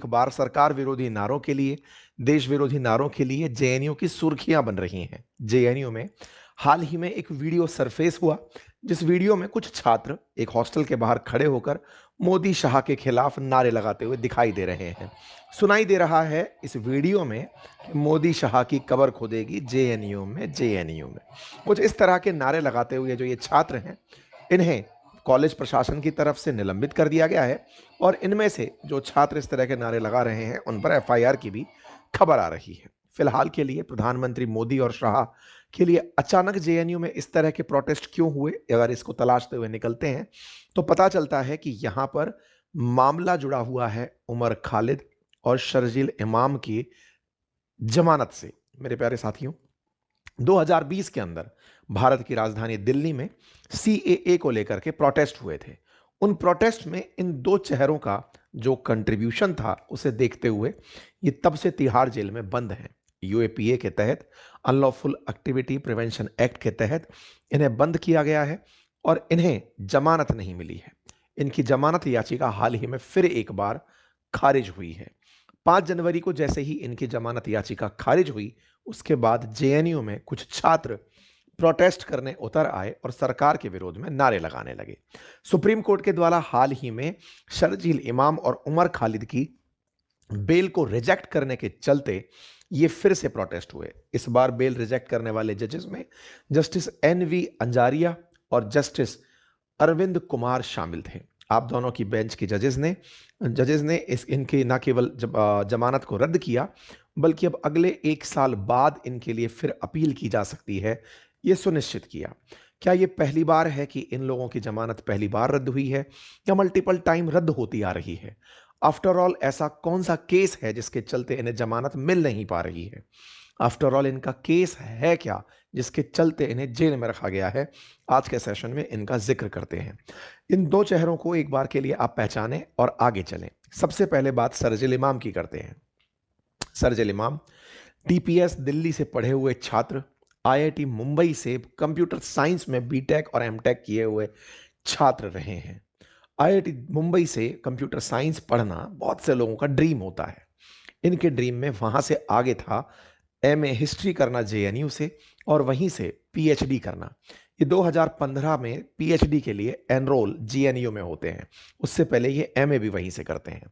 अखबार सरकार विरोधी नारों के लिए, देश विरोधी नारों के लिए जेएनयू की सुर्खियां बन रही हैं। जेएनयू में हाल ही में एक वीडियो सरफेस हुआ, जिस वीडियो में कुछ छात्र एक हॉस्टल के बाहर खड़े होकर मोदी शाह के खिलाफ नारे लगाते हुए दिखाई दे रहे हैं। सुनाई दे रहा है इस वीडियो में कि मोदी शाह की कब्र खोदेगी जेएनयू में कुछ इस तरह के नारे लगाते हुए जो ये छात्र हैं, इन्हें कॉलेज प्रशासन की तरफ से निलंबित कर दिया गया है और इनमें से जो छात्र इस तरह के नारे लगा रहे हैं उन पर एफआईआर की भी खबर आ रही है। फिलहाल के लिए प्रधानमंत्री मोदी और शाह के लिए अचानक जेएनयू में इस तरह के प्रोटेस्ट क्यों हुए, अगर इसको तलाशते हुए निकलते हैं तो पता चलता है कि यहां पर मामला जुड़ा हुआ है उमर खालिद और शर्जील इमाम की जमानत से। मेरे प्यारे साथियों, 2020 के अंदर भारत की राजधानी दिल्ली में सीएए को लेकर के प्रोटेस्ट हुए थे। उन प्रोटेस्ट में इन दो चेहरों का जो कंट्रीब्यूशन था उसे देखते हुए ये तब से तिहाड़ जेल में बंद हैं। यूएपीए के तहत, अनलॉफुल एक्टिविटी प्रिवेंशन एक्ट के तहत इन्हें बंद किया गया है और इन्हें जमानत नहीं मिली है। इनकी जमानत याचिका हाल ही में फिर एक बार खारिज हुई है। 5 जनवरी को जैसे ही इनकी जमानत याचिका खारिज हुई, उसके बाद जेएनयू में कुछ छात्र प्रोटेस्ट करने उतर आए और सरकार के विरोध में नारे लगाने लगे। सुप्रीम कोर्ट के द्वारा हाल ही में शर्जील इमाम और उमर खालिद की बेल को रिजेक्ट करने के चलते ये फिर से प्रोटेस्ट हुए। इस बार बेल रिजेक्ट करने वाले जजेस में जस्टिस एनवी अंजारिया और जस्टिस अरविंद कुमार शामिल थे। आप दोनों की बेंच की जजेस ने इनकी न केवल जमानत को रद्द किया, बल्कि अब अगले 1 साल बाद इनके लिए फिर अपील की जा सकती है, यह सुनिश्चित किया। क्या यह पहली बार है कि इन लोगों की जमानत पहली बार रद्द हुई है या मल्टीपल टाइम रद्द होती आ रही है? आफ्टर ऑल ऐसा कौन सा केस है जिसके चलते इन्हें जमानत मिल नहीं पा रही है? आफ्टर ऑल इनका केस है क्या जिसके चलते इन्हें जेल में रखा गया है? आज के सेशन में इनका जिक्र करते हैं। इन दो चेहरों को एक बार के लिए आप पहचानें और आगे चलें। सबसे पहले बात शर्जील इमाम की करते हैं। शर्जील इमाम टीपीएस दिल्ली से पढ़े हुए छात्र, आईआईटी मुंबई से कंप्यूटर साइंस में बीटेक और एमटेक किए हुए छात्र रहे हैं। आईआईटी मुंबई से कंप्यूटर साइंस पढ़ना बहुत से लोगों का ड्रीम होता है। इनके ड्रीम में वहां से आगे था एमए हिस्ट्री करना जेएनयू से और वहीं से पीएचडी करना। ये 2015 में पीएचडी के लिए एनरोल जेएनयू में होते हैं, उससे पहले ये एमए भी वहीं से करते हैं।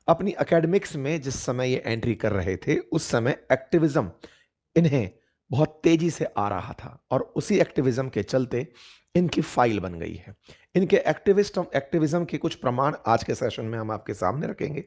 अपनी एकेडमिक्स में जिस समय ये एंट्री कर रहे थे उस समय एक्टिविज्म इन्हें बहुत तेजी से आ रहा था और उसी एक्टिविज्म के चलते इनकी फाइल बन गई है। इनके एक्टिविज्म के कुछ प्रमाण आज के सेशन में हम आपके सामने रखेंगे।